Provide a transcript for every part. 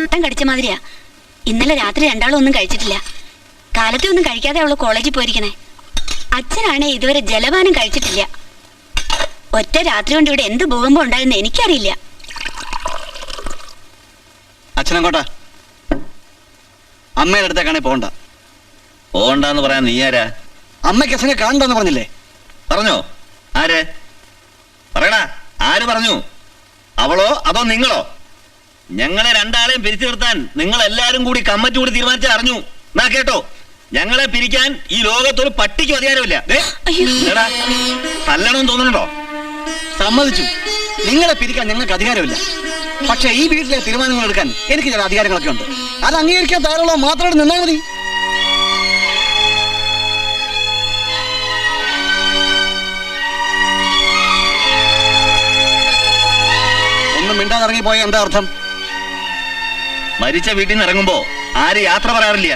വട്ടം കടിച്ച മാതിരിയാ. ഇന്നലെ രാത്രി രണ്ടാളും ഒന്നും കഴിച്ചിട്ടില്ല. കാലത്തെ ഒന്നും കഴിക്കാതെ അവള് കോളേജിൽ പോയിരിക്കണേ. അച്ഛനാണെ ഇതുവരെ ജലപാനം കഴിച്ചിട്ടില്ല. ഒറ്റ രാത്രി കൊണ്ട് ഇവിടെ എന്ത് ഭൂകമ്പം ഉണ്ടായെന്ന് എനിക്കറിയില്ല. അച്ഛനെങ്കോട്ടാ? അമ്മയുടെ അടുത്തേക്കാണെ പോകണ്ടെന്ന് പറയാൻ നീ ആരാ? അമ്മയ്ക്ക് അച്ഛനെ കാണണ്ടെന്ന് പറഞ്ഞില്ലേ? പറഞ്ഞോ? ആര് പറയടാ? ആര് പറഞ്ഞു? അവളോ അതോ നിങ്ങളോ? ഞങ്ങളെ രണ്ടാളെയും പിരിച്ചു നിർത്താൻ നിങ്ങൾ എല്ലാരും കൂടി കമ്മിറ്റി കൂടി തീരുമാനിച്ച അറിഞ്ഞു. എന്നാ കേട്ടോ, ഞങ്ങളെ പിരിക്കാൻ ഈ ലോകത്തൊരു പട്ടിക്കും അധികാരമില്ല. നല്ലണമെന്ന് തോന്നുന്നുണ്ടോ? സമ്മതിച്ചു, നിങ്ങളെ പിരിക്കാൻ ഞങ്ങൾക്ക് അധികാരമില്ല. പക്ഷെ ഈ വീട്ടിലെ തീരുമാനങ്ങൾ എടുക്കാൻ എനിക്ക് ചില അധികാരങ്ങളൊക്കെ ഉണ്ട്. അത് അംഗീകരിക്കാൻ തയ്യാറുള്ള മാത്രമായിട്ട് നിന്നാൽ മതി. ഒന്നും മിണ്ടാതിറങ്ങിപ്പോയ എന്താ അർത്ഥം? മരിച്ച വീട്ടിൽ നിന്ന് ഇറങ്ങുമ്പോ ആര് യാത്ര പറയാറില്ല.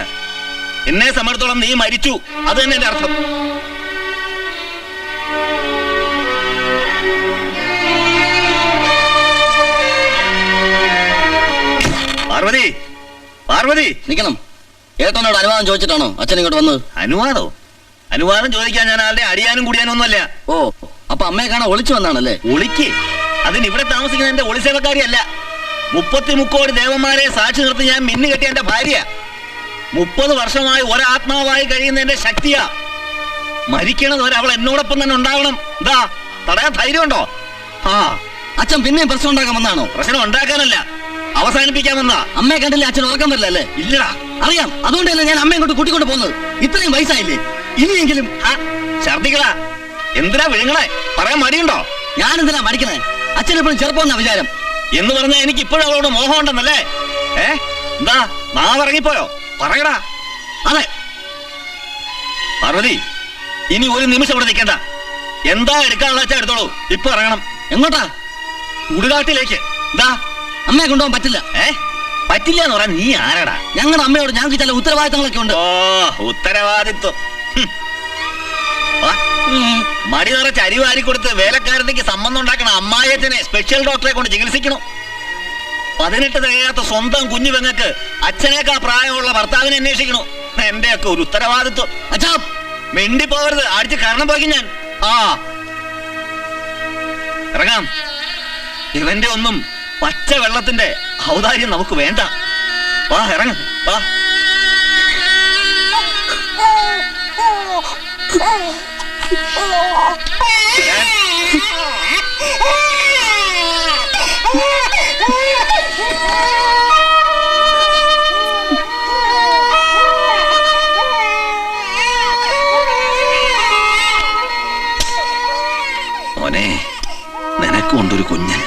എന്നെ സംബന്ധിച്ചോളം നീ മരിച്ചു, അത് തന്നെ എന്റെ അർത്ഥം. പാർവതി, പാർവതി നിക്കണം. ഏട്ടനോട് അനുവാദം ചോദിച്ചിട്ടാണോ അച്ഛൻ ഇങ്ങോട്ട് വന്നത്? അനുവാദോ? അനുവാദം ചോദിക്കാൻ ഞാൻ ആരുടെ അടിയാനും കുടിയാനും ഒന്നുമല്ല. ഓ, അപ്പൊ അമ്മയെ കാണാൻ ഒളിച്ചു വന്നാണല്ലേ? ഒളിക്ക്? അതിന് ഇവിടെ താമസിക്കുന്ന എന്റെ ഒളിസേവക്കാരിയല്ല. 33 കോടി ദേവന്മാരെ സാക്ഷി നിർത്തി ഞാൻ മിന്നു കെട്ടിയ എന്റെ ഭാര്യ. 30 വർഷമായി ഒരാത്മാവായി കഴിയുന്ന എന്റെ ശക്തിയാ. മരിക്കണത് വരെ അവൾ എന്നോടൊപ്പം തന്നെ ഉണ്ടാവണം. ഇതാ തടയാൻ ധൈര്യമുണ്ടോ? ആ, അച്ഛൻ പിന്നെയും പ്രശ്നം ഉണ്ടാക്കാൻ വന്നാണോ? പ്രശ്നം ഉണ്ടാക്കാനല്ല, അവസാനിപ്പിക്കാൻ വന്നാ. അമ്മയെ കണ്ടില്ലേ അച്ഛൻ ഉറക്കം വരില്ല അല്ലേ? ഇല്ലടാ. അറിയാം, അതുകൊണ്ടല്ലേ ഞാൻ അമ്മയെ കൊണ്ട് കൂട്ടിക്കൊണ്ട് പോകുന്നത്. ഇത്രയും വയസ്സായില്ലേ, ഇനിയെങ്കിലും. ഛർദികളാ, എന്തിനാ വിഴുങ്ങളെ? പറയാൻ മടിയുണ്ടോ? ഞാൻ എന്തിനാ മടിക്കണേ? അച്ഛൻ എപ്പോഴും ചെറുപ്പം വിചാരം എന്ന് പറഞ്ഞാൽ എനിക്ക് ഇപ്പോഴും അവളോട് മോഹം ഉണ്ടെന്നല്ലേ? എന്താ നാവിറങ്ങിപ്പോയോ? പറയടാ. അതെ പാർവതി, ഇനി ഒരു നിമിഷം ഇവിടെ നിൽക്കണ്ട. എന്താ എടുക്കാനുള്ള വെച്ചാൽ എടുത്തോളൂ. ഇപ്പൊ ഇറങ്ങണം. എങ്ങോട്ടാ? ചുടുകാട്ടിലേക്ക്. എന്താ? അമ്മയെ കൊണ്ടുപോകാൻ പറ്റില്ല. പറ്റില്ല എന്ന് പറയാൻ നീ ആരാടാ? ഞങ്ങളുടെ അമ്മയോട് ഞങ്ങൾക്ക് ചില ഉത്തരവാദിത്തങ്ങളൊക്കെ ഉണ്ട്. ഓ, ഉത്തരവാദിത്വം. മടി നിറച്ച് അരിവാരി കൊടുത്ത് വേലക്കാരത്തേക്ക് സംബന്ധം ഉണ്ടാക്കണ അമ്മായച്ചനെ സ്പെഷ്യൽ ഡോക്ടറെ കൊണ്ട് ചികിത്സിക്കണം. 18 തികയാത്ത സ്വന്തം കുഞ്ഞു പെങ്ങൾക്ക് അച്ഛനേക്കാ പ്രായമുള്ള ഭർത്താവിനെ അന്വേഷിക്കണു. എന്റെയൊക്കെ ഒരു ഉത്തരവാദിത്വം. അച്ഛാ, മിണ്ടി പോകരുത്, അടിച്ച് കാരണം പോയി ഞാൻ. ഇറങ്ങാം. ഇവന്റെ ഒന്നും പച്ച വെള്ളത്തിന്റെ ഔദാര്യം നമുക്ക് വേണ്ട. വാ, ഇറങ്ങ. വാ. മോനെ, നിനക്കുണ്ടൊരു കുഞ്ഞ്.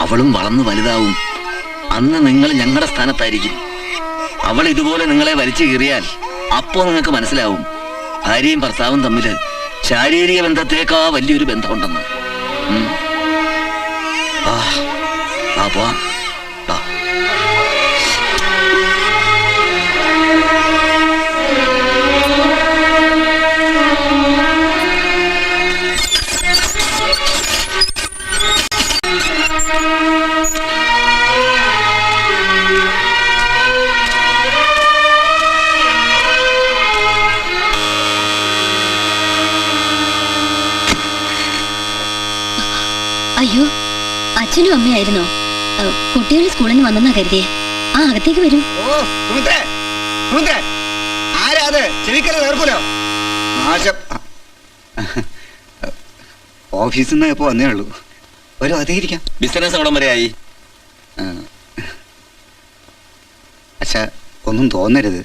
അവളും വളർന്നു വലുതാവും. അന്ന് നിങ്ങൾ ഞങ്ങളുടെ സ്ഥാനത്തായിരിക്കും. അവൾ ഇതുപോലെ നിങ്ങളെ വലിച്ചു കീറിയാൽ അപ്പോ നിങ്ങൾക്ക് മനസ്സിലാവും ഭാര്യയും ഭർത്താവും തമ്മിൽ ശാരീരിക ബന്ധത്തേക്കാ വലിയൊരു ബന്ധമുണ്ടെന്ന്. പോവാം. അയ്യോ, അച്ഛനും അമ്മയായിരുന്നോ? കുട്ടികൾ സ്കൂളിൽ നിന്ന് വന്നെന്നാ കരുതിയേ. അകത്തേക്ക് വരും. ഓഫീസിൽ നിന്ന് ഇപ്പൊ വന്നേ ഉള്ളൂ. ഒരു അധികരിക്കാം. ബിസിനസ് എവിടം വരെയായി? അച്ഛാ, ഒന്നും തോന്നരുത്.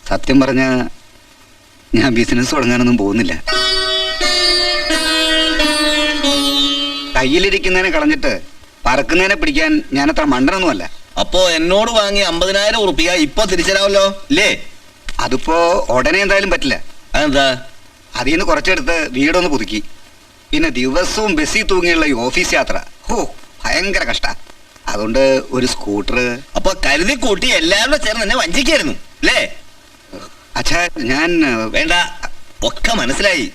സത്യം പറഞ്ഞ ഞാൻ ബിസിനസ് തുടങ്ങാനൊന്നും പോകുന്നില്ല. കയ്യിലിരിക്കുന്നതിനെ കളഞ്ഞിട്ട് പറക്കുന്നതിനെ പിടിക്കാൻ ഞാനത്ര മണ്ടനൊന്നുമല്ല. അപ്പോ എന്നോട് വാങ്ങിയ 50,000 ഉറുപ്പിക ഇപ്പൊ തിരിച്ചരാമല്ലോ അല്ലേ? അതിപ്പോ ഉടനെ എന്തായാലും പറ്റില്ല. അതെന്താ? അതിൽ നിന്ന് കുറച്ചെടുത്ത് വീടൊന്ന് പുതുക്കി. പിന്നെ ദിവസവും ബസ്സിൽ തൂങ്ങിയുള്ള ഈ ഓഫീസ് യാത്ര ഭയങ്കര കഷ്ട. അതുകൊണ്ട് ഒരു സ്കൂട്ടർ. അപ്പൊ കരുതി കൂട്ടി എല്ലാവരും ചേർന്ന് എന്നെ വഞ്ചിക്കായിരുന്നു അല്ലേ? അച്ഛാ, ഞാൻ വേണ്ട, ഒക്കെ മനസ്സിലായി.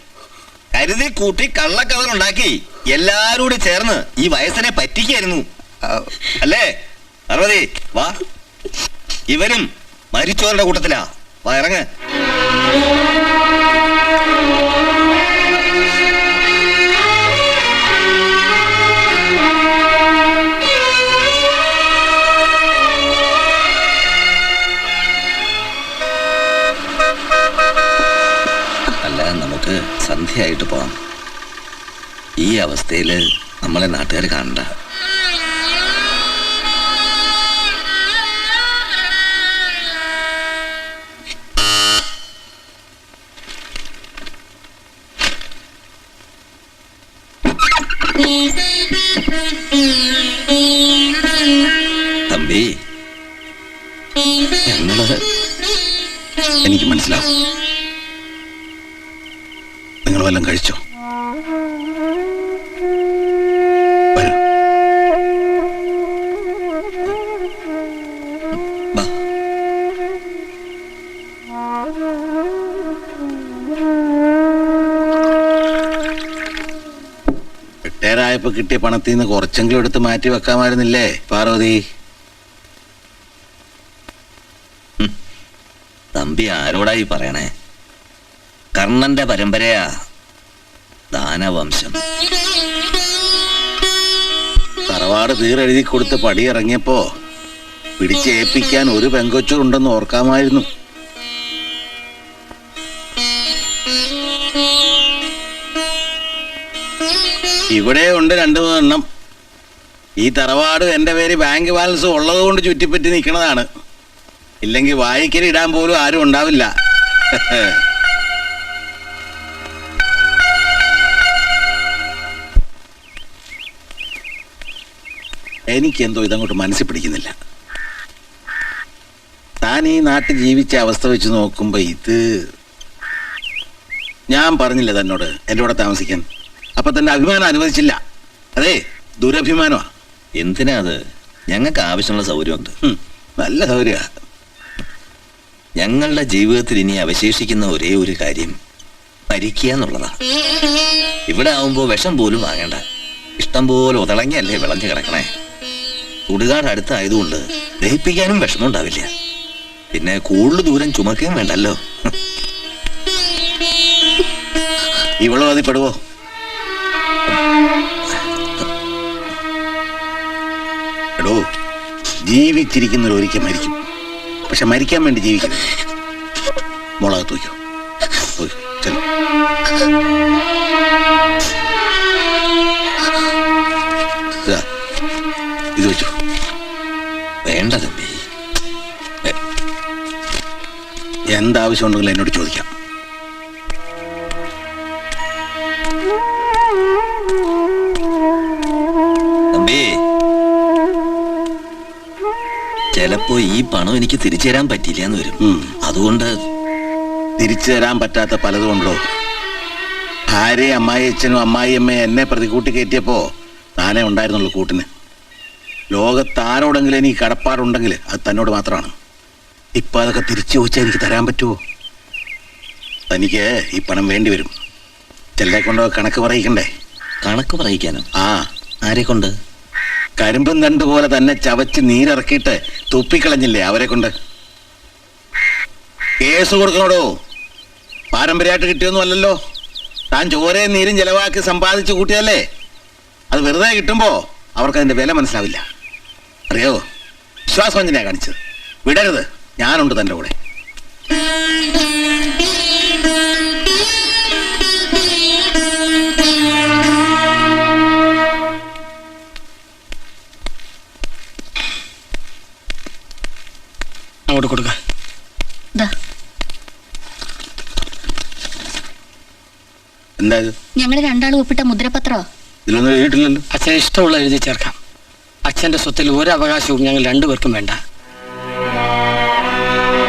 കരുതി കൂട്ടി കള്ളക്കഥകളുണ്ടാക്കി എല്ലാരും കൂടി ചേർന്ന് ഈ വയസ്സിനെ പറ്റിക്കായിരുന്നു അല്ലേ? പാർവതി വാ. ഇവരും മരിച്ചവരുടെ കൂട്ടത്തിലാ. വാ ഇറങ്ങ്. അല്ല, നമുക്ക് സന്ധ്യയായിട്ട് പോവാം. ഈ അവസ്ഥയില് നമ്മളെ നാട്ടുകാർ കാണണ്ട. തമ്പി, ഞങ്ങള് എനിക്ക് മനസ്സിലാവും. നിങ്ങൾ വല്ലതും കഴിച്ചോ? വരൂ. വാ. റിട്ടയറായപ്പോ കിട്ടിയ പണത്തിൽ നിന്ന് കുറച്ചെങ്കിലും എടുത്ത് മാറ്റി വെക്കാമായിരുന്നില്ലേ പാർവതി? തമ്പി ആരോടായി പറയണേ? കർണന്റെ പരമ്പരയാ ദാനവംശം. തറവാട് തീരെഴുതി കൊടുത്ത് പടിയിറങ്ങിയപ്പോ പിടിച്ചേൽപ്പിക്കാൻ ഒരു പെങ്കൊച്ചുണ്ടെന്ന് ഓർക്കാമായിരുന്നു. ഇവിടെ ഉണ്ട് 2-3 എണ്ണം. ഈ തറവാട് എന്റെ പേര് ബാങ്ക് ബാലൻസ് ഉള്ളത് കൊണ്ട് ചുറ്റിപ്പറ്റി നിൽക്കുന്നതാണ്. ഇല്ലെങ്കിൽ വായിക്കൽ ഇടാൻ പോലും ആരും ഉണ്ടാവില്ല. എനിക്കെന്തോ ഇതങ്ങോട്ട് മനസ്സിൽ പിടിക്കുന്നില്ല. താൻ ഈ നാട്ടിൽ ജീവിച്ച അവസ്ഥ വെച്ച് നോക്കുമ്പോ ഇത്, ഞാൻ പറഞ്ഞില്ല തന്നോട് എൻ്റെ കൂടെ താമസിക്കാൻ. അപ്പൊ തന്നെ അഭിമാനം അനുവദിച്ചില്ല. അതെ, ദുരഭിമാനമാ. എന്തിനാ അത്? ഞങ്ങൾക്ക് ആവശ്യമുള്ള സൗകര്യമുണ്ട്. നല്ല സൗകര്യ. ഞങ്ങളുടെ ജീവിതത്തിൽ ഇനി അവശേഷിക്കുന്ന ഒരേ ഒരു കാര്യം മരിക്കുക എന്നുള്ളതാ. ഇവിടെ ആവുമ്പോ വിഷം പോലും വാങ്ങേണ്ട. ഇഷ്ടം പോലെ ഉതളങ്ങിയല്ലേ വിളഞ്ഞു കിടക്കണേ. ചുടുകാട് അടുത്തായതുകൊണ്ട് ദഹിപ്പിക്കാനും വിഷമം ഉണ്ടാവില്ല. പിന്നെ കൂടുതൽ ദൂരം ചുമക്കുകയും വേണ്ടല്ലോ. ഇവളോ അതിപ്പെടുവോ? എടോ, ജീവിച്ചിരിക്കുന്നവർ ഒരിക്കൽ മരിക്കും. പക്ഷെ മരിക്കാൻ വേണ്ടി ജീവിക്കരുത്. മുളക് തൂക്കോ, ചെല്ലു. ഇത് വെച്ചു. വേണ്ട തമ്പി. എന്താവശ്യം ഉണ്ടെങ്കിലും എന്നോട് ചോദിക്കാം. തമ്പി, ചിലപ്പോ ഈ പണം എനിക്ക് തിരിച്ചു തരാൻ പറ്റില്ല എന്ന് വരും. അതുകൊണ്ട് തിരിച്ചു തരാൻ പറ്റാത്ത പലതും ഉണ്ടോ? ഭാര്യയും അമ്മായിയച്ഛനും അമ്മായിയമ്മയും എന്നെ പ്രതികൂട്ടി കയറ്റിയപ്പോ താനേ ഉണ്ടായിരുന്നുള്ളൂ കൂട്ടിന്. ലോകത്താരോടെങ്കിലും എനിക്ക് കടപ്പാടുണ്ടെങ്കിൽ അത് തന്നോട് മാത്രമാണ്. ഇപ്പൊ അതൊക്കെ തിരിച്ചു ചോദിച്ചാൽ എനിക്ക് തരാൻ പറ്റുമോ? തനിക്ക് ഈ പണം വേണ്ടി വരും. ചിലരെ കൊണ്ട് കണക്ക് പറയിക്കണ്ടേ? കണക്ക് പറയിക്കാനോ? ആ. ആരെ കൊണ്ട്? കരിമ്പും തണ്ട് പോലെ തന്നെ ചവച്ച് നീരിറക്കിയിട്ട് തുപ്പിക്കളഞ്ഞില്ലേ അവരെ കൊണ്ട്. കേസ് കൊടുക്കണോടോ. പാരമ്പര്യമായിട്ട് കിട്ടിയൊന്നും അല്ലല്ലോ. താൻ ചോരയും നീരും ചെലവാക്കി സമ്പാദിച്ചു കൂട്ടിയല്ലേ. അത് വെറുതെ കിട്ടുമ്പോ അവർക്കതിന്റെ വില മനസ്സിലാവില്ല. അറിയോ? വിശ്വാസവഞ്ചനയാ കാണിച്ചത്. വിടരുത്, ഞാനുണ്ട് തൻ്റെ കൂടെ. അങ്ങോട്ട് കൊടുക്ക. എന്താ ഇത്? ഞങ്ങൾ രണ്ടാളും ഒപ്പിട്ട മുദ്രപത്രോ? ഇതിലൊന്നും എഴുതിയിട്ടില്ലല്ലോ. അച്ഛൻ ഇഷ്ടമുള്ള എഴുതി ചേർക്കാം. അച്ഛന്റെ സ്വത്തിൽ ഒരു അവകാശവും ഞങ്ങൾ രണ്ടുപേർക്കും വേണ്ട.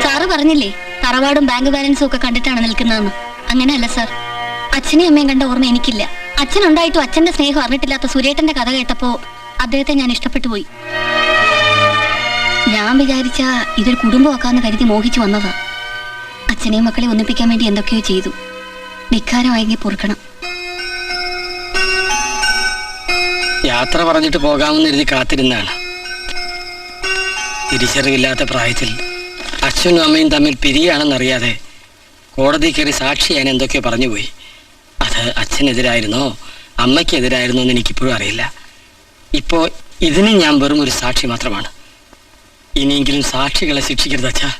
സാറ് പറഞ്ഞില്ലേ തറവാടും ബാങ്ക് ബാലൻസും ഒക്കെ കണ്ടിട്ടാണ് നിൽക്കുന്നതെന്ന്. അങ്ങനെയല്ല സാർ. അച്ഛനെയും അമ്മയും കണ്ട ഓർമ്മ എനിക്കില്ല. അച്ഛനുണ്ടായിട്ടും അച്ഛന്റെ സ്നേഹം അറിഞ്ഞിട്ടില്ലാത്ത സുരേട്ടന്റെ കഥ കേട്ടപ്പോ അദ്ദേഹത്തെ ഞാൻ ഇഷ്ടപ്പെട്ടു പോയി. ഞാൻ വിചാരിച്ച ഇതൊരു കുടുംബമാക്കാന്ന് കരുതി മോഹിച്ചു വന്നതാ. അച്ഛനെയും മക്കളെ ഒന്നിപ്പിക്കാൻ വേണ്ടി എന്തൊക്കെയോ ചെയ്തു. ധിക്കാരമായെങ്കിൽ പൊറുക്കണം. യാത്ര പറഞ്ഞിട്ട് പോകാമെന്ന് എഴുതി കാത്തിരുന്നാണ്. തിരിച്ചറിവില്ലാത്ത പ്രായത്തിൽ അച്ഛനും അമ്മയും തമ്മിൽ പിരിയാണെന്നറിയാതെ കോടതി കയറി സാക്ഷി ഞാൻ എന്തൊക്കെയോ പറഞ്ഞുപോയി. അത് അച്ഛനെതിരായിരുന്നോ അമ്മയ്ക്കെതിരായിരുന്നോ എന്ന് എനിക്കിപ്പോഴും അറിയില്ല. ഇപ്പോൾ ഇതിന് ഞാൻ വെറും ഒരു സാക്ഷി മാത്രമാണ്. ഇനിയെങ്കിലും സാക്ഷികളെ ശിക്ഷിക്കരുത് അച്ഛാ.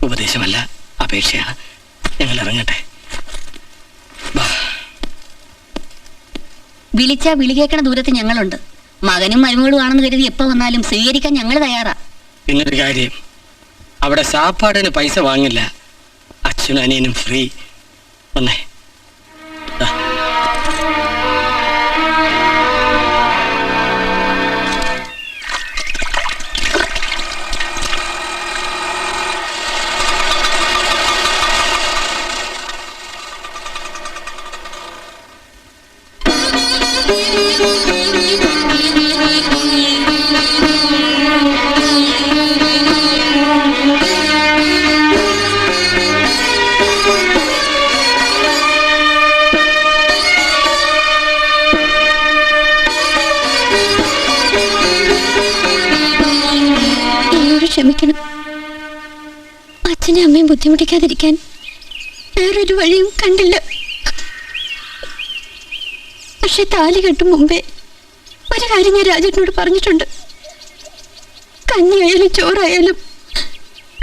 ഉപദേശമല്ല, അപേക്ഷയാണ്. ഞങ്ങൾ ഇറങ്ങട്ടെ. വിളിച്ചാ വിളി കേൾക്കണ ദൂരത്ത് ഞങ്ങളുണ്ട്. മകനും മരുമകളും ആണെന്ന് കരുതി എപ്പോ വന്നാലും സ്വീകരിക്കാൻ ഞങ്ങൾ തയ്യാറാ. പിന്നൊരു കാര്യം, അവിടെ സാപ്പാടിന് പൈസ വാങ്ങില്ല. അച്ഛനും അനിയനും ഫ്രീ. ഒന്നേ ക്ഷമിക്കണം. അച്ഛനെ അമ്മയും ബുദ്ധിമുട്ടിക്കാതിരിക്കാൻ വേറൊരു വഴിയും കണ്ടില്ല. പക്ഷെ താലി കെട്ടും മുമ്പേ ഒരു കാര്യം ഞാൻ രാജേട്ടനോട് പറഞ്ഞിട്ടുണ്ട്. കഞ്ഞിയായാലും ചോറായാലും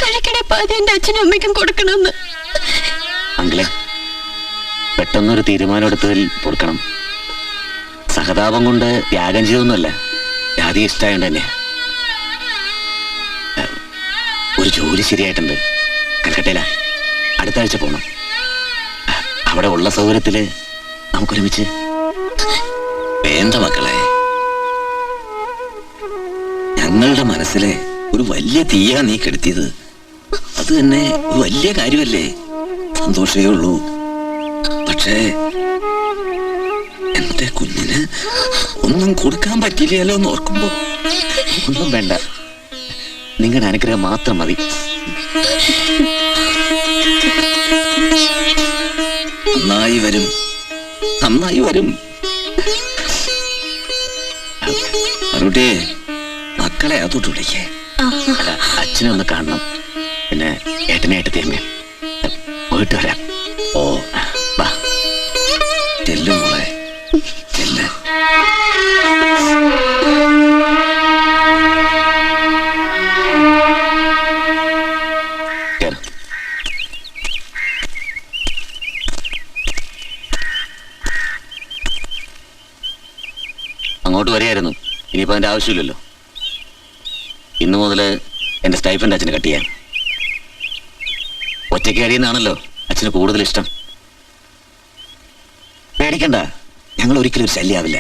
കഴിക്കണേ പാതി എന്റെ അച്ഛനും അമ്മയ്ക്കും കൊടുക്കണമെന്ന്. അങ്കിളെ, പെട്ടെന്നൊരു തീരുമാനം എടുത്തതിൽ പൊറുക്കണം. സഹതാപം കൊണ്ട് ത്യാഗം ചെയ്തൊന്നുമല്ല, ജാതി ഇഷ്ടമായോണ്ട് തന്നെ. ഒരു ജോലി ശരിയായിട്ടുണ്ട് കൽക്കട്ടയില. അടുത്ത ആഴ്ച പോകണം. അവിടെ ഉള്ള സൗകര്യത്തില് നമുക്കൊരുമിച്ച്. വേണ്ട മക്കളെ, ഞങ്ങളുടെ മനസ്സിലെ ഒരു വലിയ തീയാ നീ കെടുത്തിയത്. അത് തന്നെ ഒരു വലിയ കാര്യമല്ലേ? സന്തോഷമേ ഉള്ളൂ. പക്ഷേ എന്റെ കുഞ്ഞിന് ഒന്നും കൊടുക്കാൻ പറ്റില്ലല്ലോ എന്ന് ഓർക്കുമ്പോ. ഒന്നും വേണ്ട, നിങ്ങളുടെ അനുഗ്രഹം മാത്രം മതി. നന്നായി വരും, നന്നായി വരും. അറുട്ടിയെ, മക്കളെ അതോട്ട് വിളിക്കേ. അല്ല, അച്ഛനെ ഒന്ന് കാണണം. പിന്നെ ഏട്ടനെ ഏട്ടത്തി അമ്മ പോയിട്ട് വരാം. ഓ, വാ. ചെല്ലും മോളെ, ചെല്ല. അങ്ങോട്ട് വരികയായിരുന്നു. ഇനിയിപ്പോൾ അതിൻ്റെ ആവശ്യമില്ലല്ലോ. ഇന്നു മുതൽ എൻ്റെ സ്റ്റൈഫൻ്റെ അച്ഛന് കട്ട് ചെയ്യാം. ഒറ്റയ്ക്ക് കഴിയുന്നതാണല്ലോ അച്ഛന് കൂടുതൽ ഇഷ്ടം. പേടിക്കണ്ട, ഞങ്ങൾ ഒരിക്കലും ഒരു ശല്യാവില്ല.